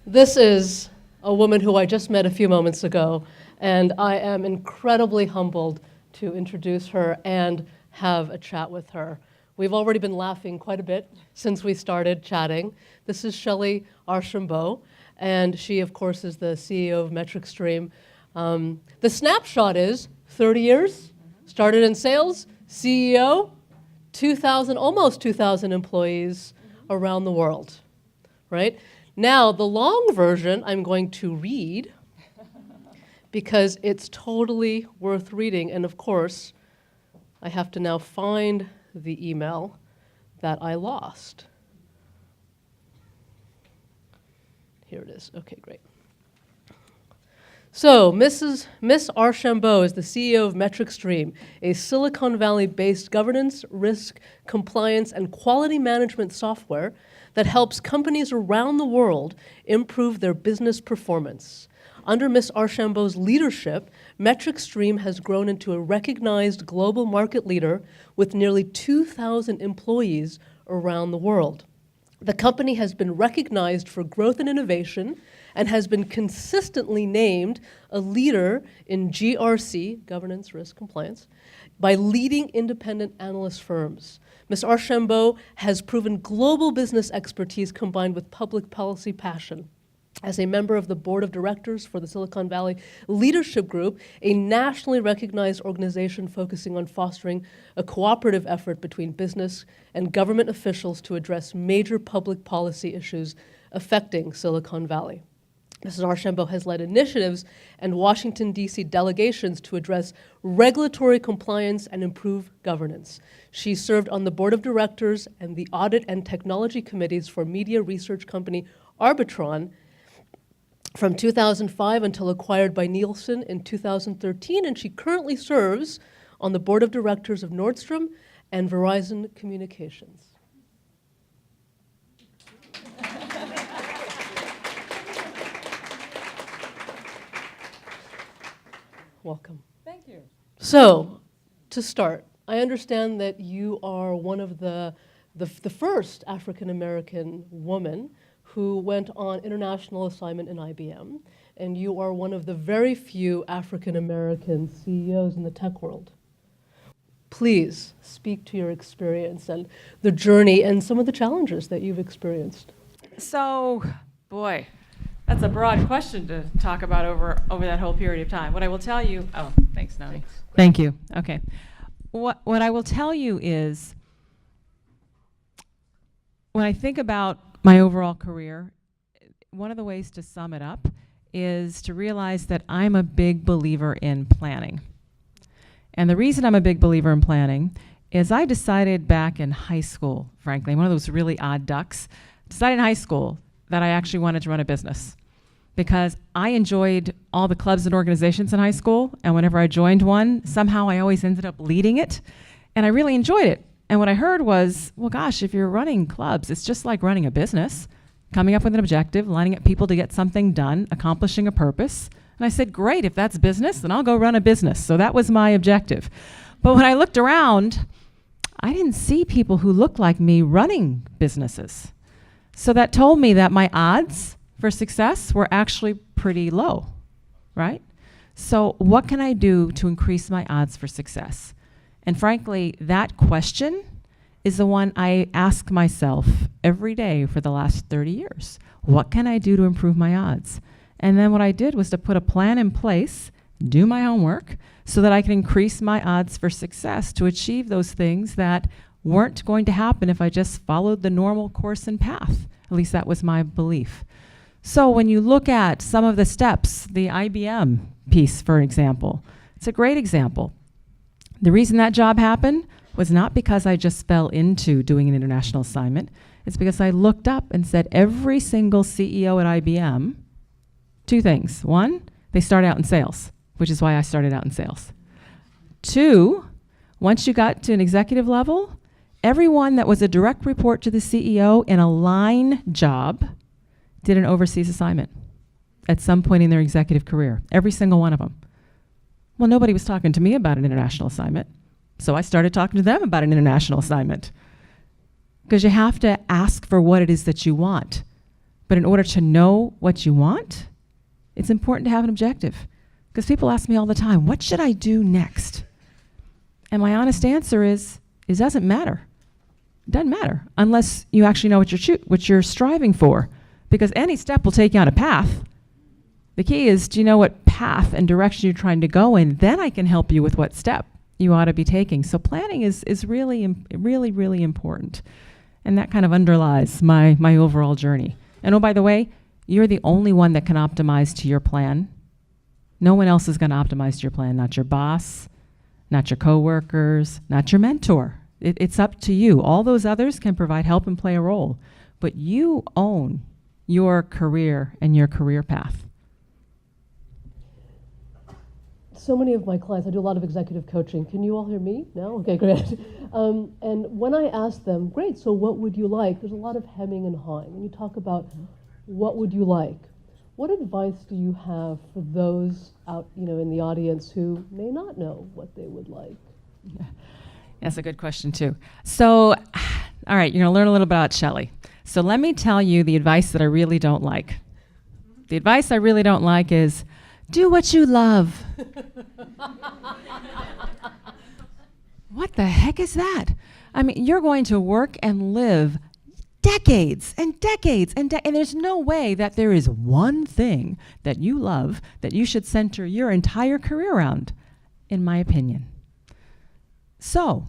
This is a woman who I just met a few moments ago, and I am incredibly humbled to introduce her and have a chat with her. We've already been laughing quite a bit since we started chatting. This is Shellye Archambeau, and she, of course, is the CEO of MetricStream. The snapshot is 30 years, started in sales, CEO, 2,000, almost 2,000 employees around the world, right? Now, the long version I'm going to read because it's totally worth reading. And of course, I have to now find the email that I lost. Here it is. Okay, great. So, Miss Archambeau is the CEO of MetricStream, a Silicon Valley-based governance, risk, compliance, and quality management software that helps companies around the world improve their business performance. Under Miss Archambeau's leadership, MetricStream has grown into a recognized global market leader with nearly 2,000 employees around the world. The company has been recognized for growth and innovation and has been consistently named a leader in GRC, governance, risk, compliance, by leading independent analyst firms. Ms. Archambeau has proven global business expertise combined with public policy passion. As a member of the board of directors for the Silicon Valley Leadership Group, a nationally recognized organization focusing on fostering a cooperative effort between business and government officials to address major public policy issues affecting Silicon Valley. Mrs. Archambeau has led initiatives and Washington, D.C. delegations to address regulatory compliance and improve governance. She served on the board of directors and the audit and technology committees for media research company Arbitron from 2005 until acquired by Nielsen in 2013, and she currently serves on the board of directors of Nordstrom and Verizon Communications. Welcome. Thank you. So, to start, I understand that you are one of the first African-American woman who went on international assignment in IBM, and you are one of the very few African-American CEOs in the tech world. Please speak to your experience and the journey and some of the challenges that you've experienced. So, boy, that's a broad question to talk about over that whole period of time. What I will tell you, oh, thanks, Noni. Thank you. Okay. What I will tell you is, when I think about my overall career, one of the ways to sum it up is to realize that I'm a big believer in planning. And the reason I'm a big believer in planning is I decided back in high school, frankly, one of those really odd ducks, decided in high school that I actually wanted to run a business because I enjoyed all the clubs and organizations in high school, and whenever I joined one, somehow I always ended up leading it, and I really enjoyed it. And what I heard was, well, gosh, if you're running clubs, it's just like running a business, coming up with an objective, lining up people to get something done, accomplishing a purpose. And I said, great, if that's business, then I'll go run a business. So that was my objective. But when I looked around, I didn't see people who looked like me running businesses. So that told me that my odds for success were actually pretty low, right? So what can I do to increase my odds for success? And frankly, that question is the one I ask myself every day for the last 30 years. What can I do to improve my odds? And then what I did was to put a plan in place, do my homework, so that I can increase my odds for success to achieve those things that weren't going to happen if I just followed the normal course and path. At least that was my belief. So when you look at some of the steps, the IBM piece, for example, it's a great example. The reason that job happened was not because I just fell into doing an international assignment. It's because I looked up and said every single CEO at IBM, two things. One, they start out in sales, which is why I started out in sales. Two, once you got to an executive level, everyone that was a direct report to the CEO in a line job did an overseas assignment at some point in their executive career, every single one of them. Well, nobody was talking to me about an international assignment, so I started talking to them about an international assignment. Because you have to ask for what it is that you want But in order to know what you want, it's important to have an objective. Because people ask me all the time, what should I do next? And my honest answer is, it doesn't matter. It doesn't matter unless you actually know what you're striving for. Because any step will take you on a path. The key is, do you know what path and direction you're trying to go in? Then I can help you with what step you ought to be taking. So planning is really, really important. And that kind of underlies my overall journey. And oh, by the way, you're the only one that can optimize to your plan. No one else is going to optimize to your plan, not your boss, not your coworkers, not your mentor. It's up to you. All those others can provide help and play a role, but you own your career and your career path. So many of my clients, I do a lot of executive coaching. Can you all hear me? No? Okay, great. And when I ask them, great, so what would you like? There's a lot of hemming and hawing. When you talk about what would you like, what advice do you have for those out, in the audience who may not know what they would like? Yeah. That's a good question too. So, all right, you're gonna learn a little bit about Shellye. So let me tell you the advice that I really don't like. The advice I really don't like is, do what you love. What the heck is that? I mean, you're going to work and live decades and decades and there's no way that there is one thing that you love that you should center your entire career around, in my opinion. So,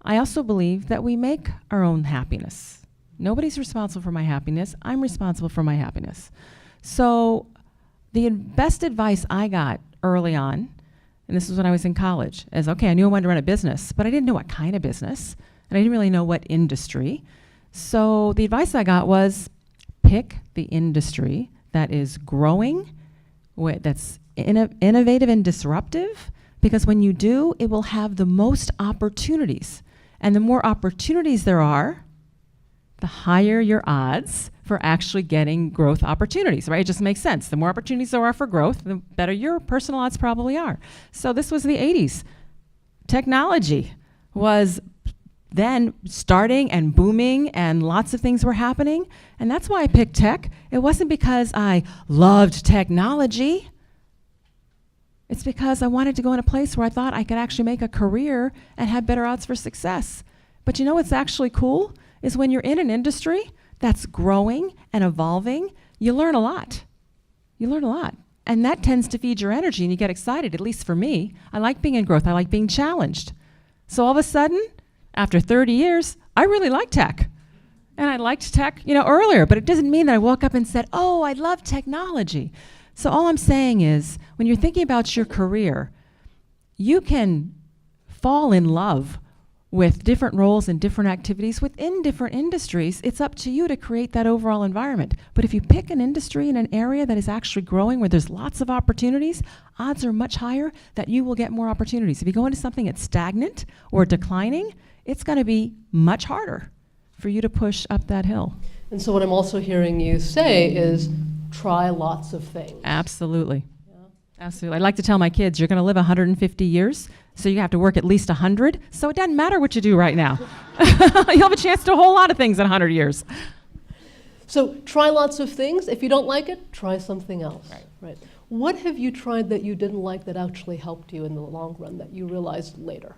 I also believe that we make our own happiness. Nobody's responsible for my happiness. I'm responsible for my happiness. So, the best advice I got early on, and this was when I was in college, is, okay, I knew I wanted to run a business, but I didn't know what kind of business, and I didn't really know what industry. So the advice I got was, pick the industry that is growing, that's innovative and disruptive, because when you do, it will have the most opportunities. And the more opportunities there are, the higher your odds for actually getting growth opportunities, right? It just makes sense. The more opportunities there are for growth, the better your personal odds probably are. So this was the 80s. Technology was then starting and booming, and lots of things were happening. And that's why I picked tech. It wasn't because I loved technology. It's because I wanted to go in a place where I thought I could actually make a career and have better odds for success. But you know what's actually cool? Is when you're in an industry that's growing and evolving, you learn a lot. You learn a lot. And that tends to feed your energy and you get excited, at least for me. I like being in growth. I like being challenged. So all of a sudden, after 30 years, I really like tech. And I liked tech, earlier, but it doesn't mean that I woke up and said, oh, I love technology. So all I'm saying is, when you're thinking about your career, you can fall in love with different roles and different activities within different industries. It's up to you to create that overall environment. But if you pick an industry in an area that is actually growing, where there's lots of opportunities, odds are much higher that you will get more opportunities. If you go into something that's stagnant or declining, it's going to be much harder for you to push up that hill. And so what I'm also hearing you say is, try lots of things. Absolutely. Absolutely. I like to tell my kids, you're going to live 150 years, so you have to work at least 100. So it doesn't matter what you do right now. You'll have a chance to do a whole lot of things in 100 years. So try lots of things. If you don't like it, try something else. Right. What have you tried that you didn't like that actually helped you in the long run, that you realized later?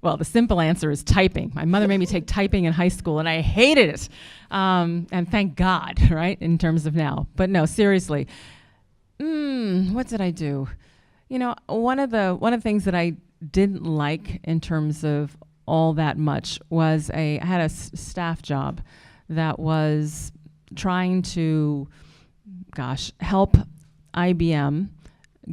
Well, the simple answer is typing. My mother made me take typing in high school, and I hated it. And thank God, right, in terms of now. But no, seriously. What did I do? One of the things that I didn't like in terms of all that much was I had a staff job that was trying to, help IBM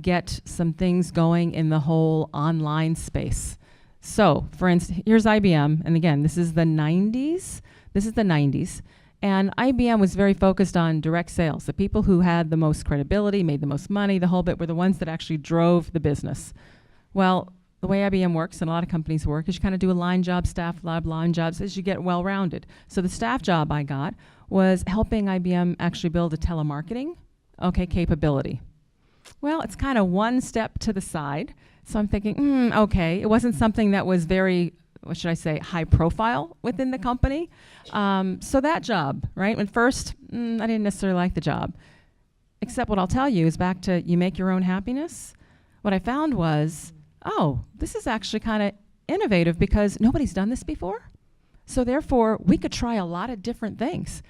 get some things going in the whole online space. So, for instance, here's IBM, and again, this is the 90s. And IBM was very focused on direct sales. The people who had the most credibility, made the most money, the whole bit, were the ones that actually drove the business. Well, the way IBM works, and a lot of companies work, is you kind of do a line job, staff lab, line jobs, as you get well-rounded. So the staff job I got was helping IBM actually build a telemarketing, capability. Well, it's kind of one step to the side. So I'm thinking, okay, it wasn't something that was very what should I say, high profile within the company. So that job, right? When first, I didn't necessarily like the job. Except what I'll tell you is back to you make your own happiness. What I found was, oh, this is actually kind of innovative because nobody's done this before. So therefore, we could try a lot of different things.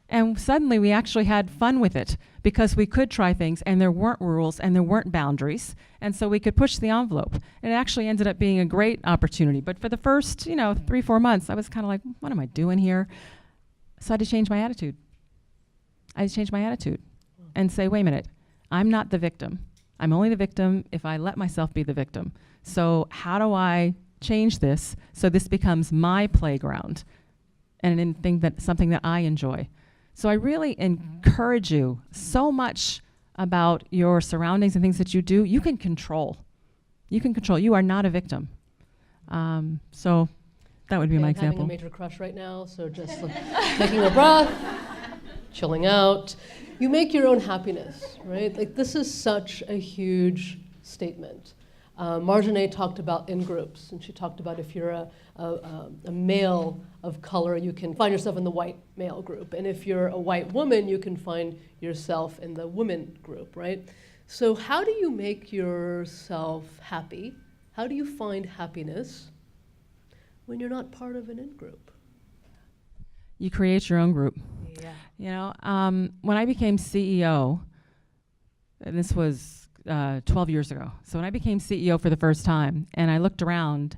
And suddenly we actually had fun with it because we could try things and there weren't rules and there weren't boundaries. And so we could push the envelope. And it actually ended up being a great opportunity. But for the first, 3-4 months, I was kind of like, what am I doing here? So I had to change my attitude. And say, wait a minute, I'm not the victim. I'm only the victim if I let myself be the victim. So how do I change this so this becomes my playground and something that I enjoy? So I really encourage you so much about your surroundings and things that you do. You can control. You are not a victim. So that would be my example. I'm having a major crush right now, so just taking a breath, chilling out. You make your own happiness, right? Like, this is such a huge statement. Marjane talked about in groups, and she talked about if you're a male of color, you can find yourself in the white male group. And if you're a white woman, you can find yourself in the women group, right? So how do you make yourself happy? How do you find happiness when you're not part of an in-group? You create your own group. Yeah. When I became CEO, and this was 12 years ago. So when I became CEO for the first time, and I looked around,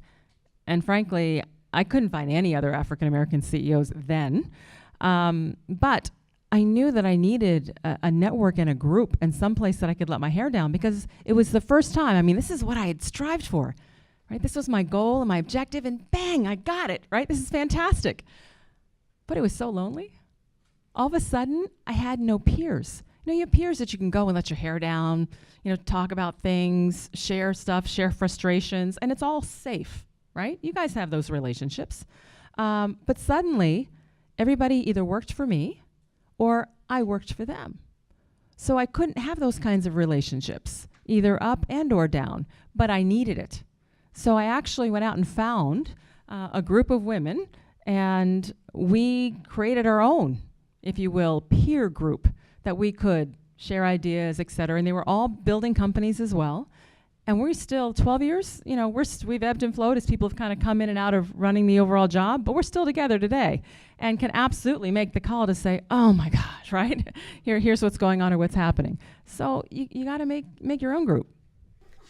and frankly, I couldn't find any other African-American CEOs then. But I knew that I needed a network and a group and someplace that I could let my hair down because it was the first time. I mean, this is what I had strived for, right? This was my goal and my objective, and bang, I got it, right? This is fantastic. But it was so lonely. All of a sudden, I had no peers. You have peers that you can go and let your hair down, talk about things, share stuff, share frustrations, and it's all safe, right? You guys have those relationships. But suddenly, everybody either worked for me or I worked for them. So I couldn't have those kinds of relationships, either up and or down, but I needed it. So I actually went out and found a group of women, and we created our own, if you will, peer group that we could share ideas, et cetera. And they were all building companies as well. And we're still 12 years, we've ebbed and flowed as people have kind of come in and out of running the overall job, but we're still together today and can absolutely make the call to say, oh my gosh, right? Here's what's going on or what's happening. So you got to make your own group.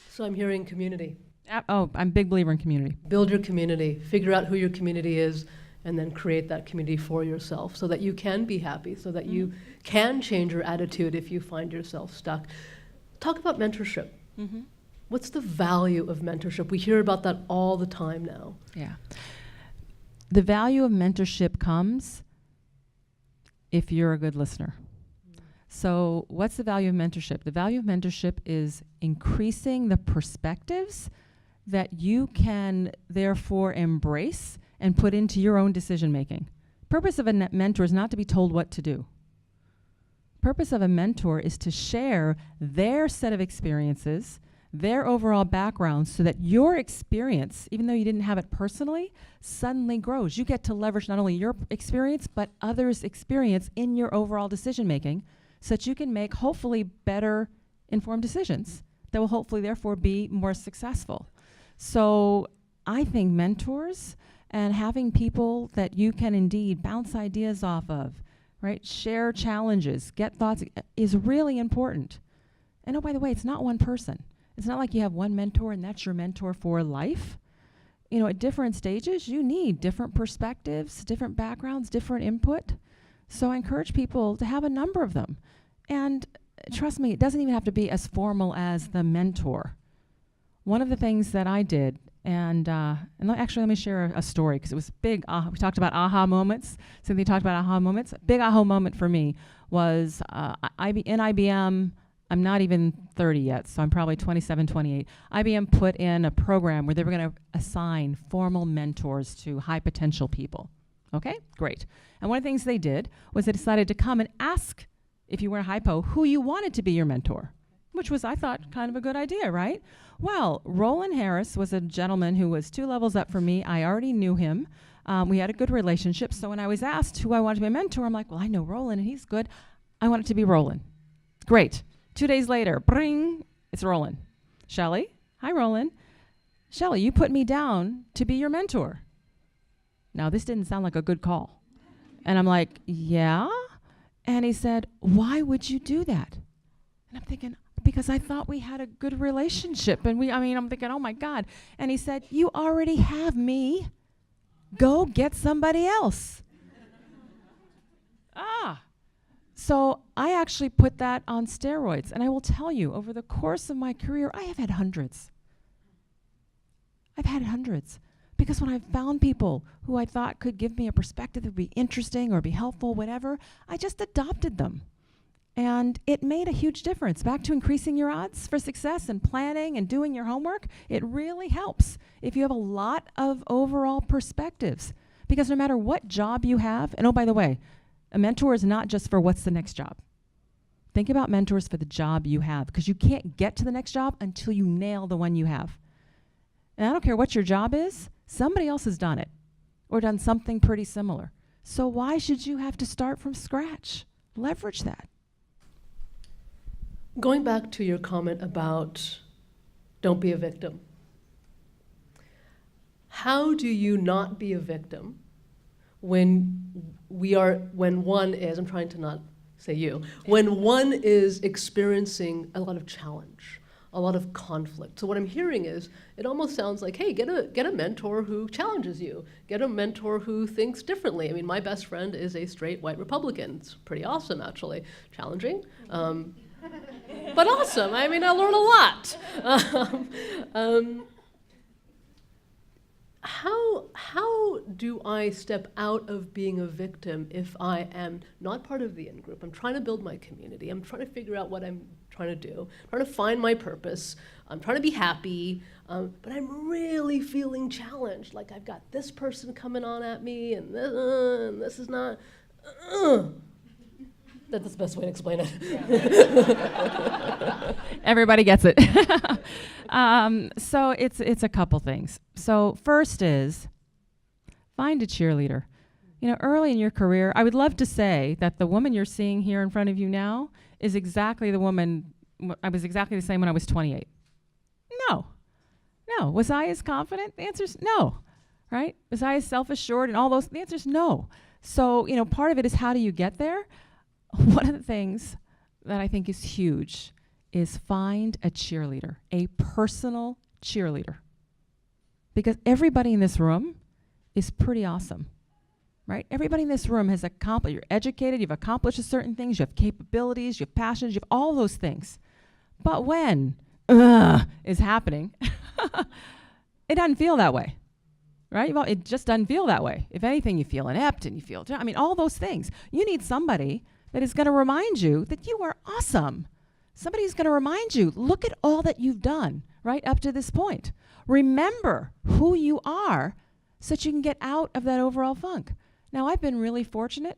So I'm hearing community. I'm a big believer in community. Build your community, figure out who your community is, and then create that community for yourself so that you can be happy, so that you can change your attitude if you find yourself stuck. Talk about mentorship. Mm-hmm. What's the value of mentorship? We hear about that all the time now. Yeah. The value of mentorship comes if you're a good listener. So what's the value of mentorship? The value of mentorship is increasing the perspectives that you can therefore embrace and put into your own decision making. Purpose of a mentor is not to be told what to do. Purpose of a mentor is to share their set of experiences, their overall background, so that your experience, even though you didn't have it personally, suddenly grows. You get to leverage not only your experience, but others' experience in your overall decision making, so that you can make hopefully better informed decisions that will hopefully therefore be more successful. So I think mentors and having people that you can indeed bounce ideas off of, right, share challenges, get thoughts, is really important. And oh, by the way, it's not one person. It's not like you have one mentor and that's your mentor for life. At different stages, you need different perspectives, different backgrounds, different input. So I encourage people to have a number of them. And trust me, it doesn't even have to be as formal as the mentor. One of the things that I did, and actually let me share a story, because it was big. We talked about aha moments. Cynthia talked about aha moments. A big aha moment for me was in IBM. I'm not even 30 yet, so I'm probably 27, 28. IBM put in a program where they were going to assign formal mentors to high potential people. Okay, great. And one of the things they did was they decided to come and ask, if you were a hypo, who you wanted to be your mentor. which was, I thought, kind of a good idea, right? Well, Roland Harris was a gentleman who was 2 levels up from me. I already knew him. We had a good relationship. So when I was asked who I wanted to be a mentor, I'm like, well, I know Roland and he's good. I want it to be Roland. Great. 2 days later, bring, it's Roland. Shellye, hi Roland. Shellye, you put me down to be your mentor. Now this didn't sound like a good call. And I'm like, yeah? And he said, why would you do that? And I'm thinking, because I thought we had a good relationship. And I'm thinking, oh my God. And he said, you already have me. Go get somebody else. So I actually put that on steroids. And I will tell you, over the course of my career, I have had hundreds. I've had hundreds. Because when I found people who I thought could give me a perspective that would be interesting or be helpful, whatever, I just adopted them. And it made a huge difference. Back to increasing your odds for success and planning and doing your homework, it really helps if you have a lot of overall perspectives. Because no matter what job you have, and oh, by the way, a mentor is not just for what's the next job. Think about mentors for the job you have, because you can't get to the next job until you nail the one you have. And I don't care what your job is, somebody else has done it or done something pretty similar. So why should you have to start from scratch? Leverage that. Going back to your comment about don't be a victim. How do you not be a victim when one is, I'm trying to not say you, when one is experiencing a lot of challenge, a lot of conflict? So what I'm hearing is, it almost sounds like, hey, get a mentor who challenges you. Get a mentor who thinks differently. I mean, my best friend is a straight white Republican. It's pretty awesome, actually. Challenging, but awesome. I mean, I learn a lot. How do I step out of being a victim if I am not part of the in-group? I'm trying to build my community. I'm trying to figure out what I'm trying to do. I'm trying to find my purpose. I'm trying to be happy, but I'm really feeling challenged. Like I've got this person coming on at me, and this is not. That's the best way to explain it. Everybody gets it. So it's a couple things. So first is find a cheerleader. You know, early in your career, I would love to say that the woman you're seeing here in front of you now is exactly the woman, I was exactly the same when I was 28. No. Was I as confident? The answer is no, right? Was I as self-assured and all those? The answer is no. So, you know, part of it is how do you get there? One of the things that I think is huge is find a cheerleader, a personal cheerleader. Because everybody in this room is pretty awesome, right? Everybody in this room has accomplished, you're educated, you've accomplished certain things, you have capabilities, you have passions, you have all those things. But when is happening, it doesn't feel that way, right? Well, it just doesn't feel that way. If anything, you feel inept and you feel, all those things. You need somebody that is going to remind you that you are awesome. Somebody's going to remind you, look at all that you've done right up to this point. Remember who you are so that you can get out of that overall funk. Now, I've been really fortunate.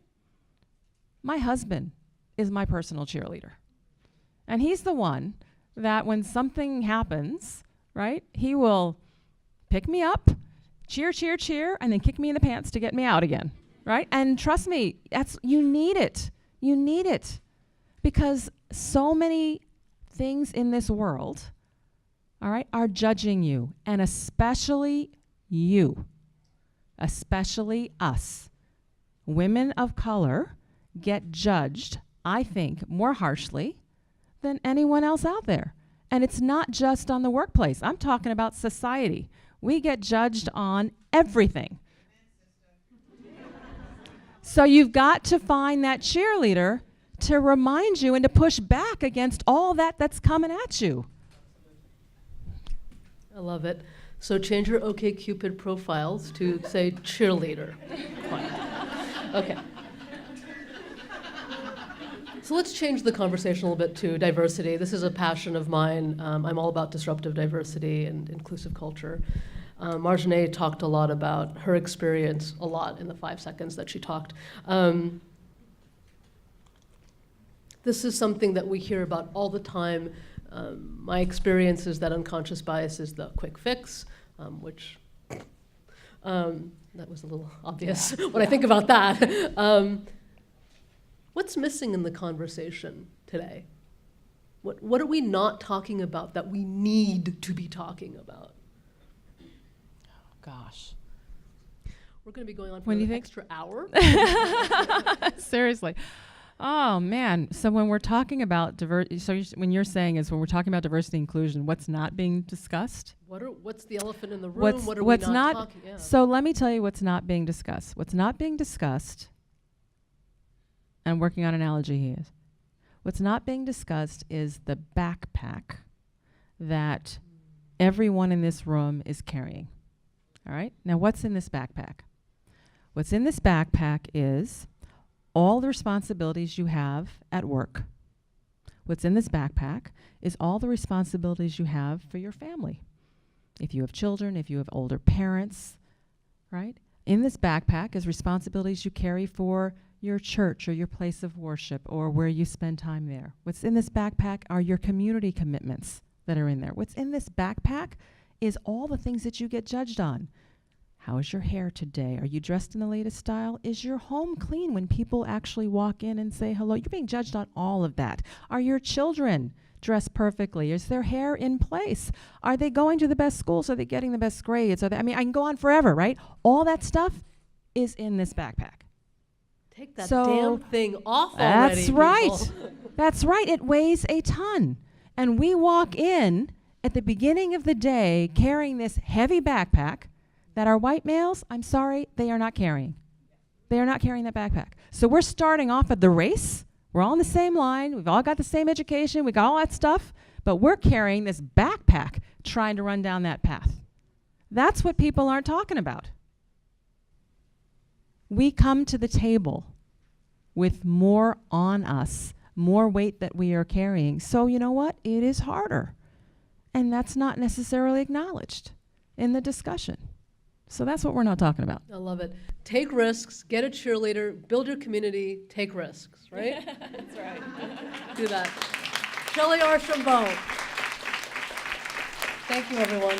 My husband is my personal cheerleader. And he's the one that when something happens, right, he will pick me up, cheer, cheer, cheer, and then kick me in the pants to get me out again, right? And trust me, you need it. You need it. Because so many things in this world, all right, are judging you, and especially you, especially us. Women of color get judged, I think, more harshly than anyone else out there. And it's not just on the workplace. I'm talking about society. We get judged on everything. So you've got to find that cheerleader to remind you and to push back against all that's coming at you. I love it. So change your OkCupid profiles to say cheerleader. Okay. So let's change the conversation a little bit to diversity. This is a passion of mine. I'm all about disruptive diversity and inclusive culture. Marjane talked a lot about her experience, a lot in the 5 seconds that she talked. This is something that we hear about all the time My experience is that unconscious bias is the quick fix, which that was a little obvious when I think about that. What's missing in the conversation today? What are we not talking about that we need to be talking about? Gosh. We're going to be going on for When you an think- extra hour. Seriously. Oh, man. So when we're talking about when you're saying is when we're talking about diversity and inclusion, what's not being discussed? What's the elephant in the room? What are we what's not talking about? So let me tell you what's not being discussed. What's not being discussed, and working on analogy here, what's not being discussed is the backpack that everyone in this room is carrying. All right? Now, what's in this backpack? What's in this backpack is all the responsibilities you have at work. What's in this backpack is all the responsibilities you have for your family. If you have children, if you have older parents, right? In this backpack is responsibilities you carry for your church or your place of worship or where you spend time there. What's in this backpack are your community commitments that are in there. What's in this backpack is all the things that you get judged on. How is your hair today? Are you dressed in the latest style? Is your home clean when people actually walk in and say hello? You're being judged on all of that. Are your children dressed perfectly? Is their hair in place? Are they going to the best schools? Are they getting the best grades? I can go on forever, right? All that stuff is in this backpack. Take that damn thing off already. That's right. That's right. It weighs a ton. And we walk in at the beginning of the day carrying this heavy backpack that our white males, I'm sorry, they are not carrying. They are not carrying that backpack. So we're starting off at the race. We're all in the same line. We've all got the same education. We got all that stuff. But we're carrying this backpack trying to run down that path. That's what people aren't talking about. We come to the table with more on us, more weight that we are carrying. So you know what? It is harder. And that's not necessarily acknowledged in the discussion. So that's what we're not talking about. I love it. Take risks, get a cheerleader, build your community, take risks, right? That's right. Do that. Shellye Archambeau. Thank you, everyone.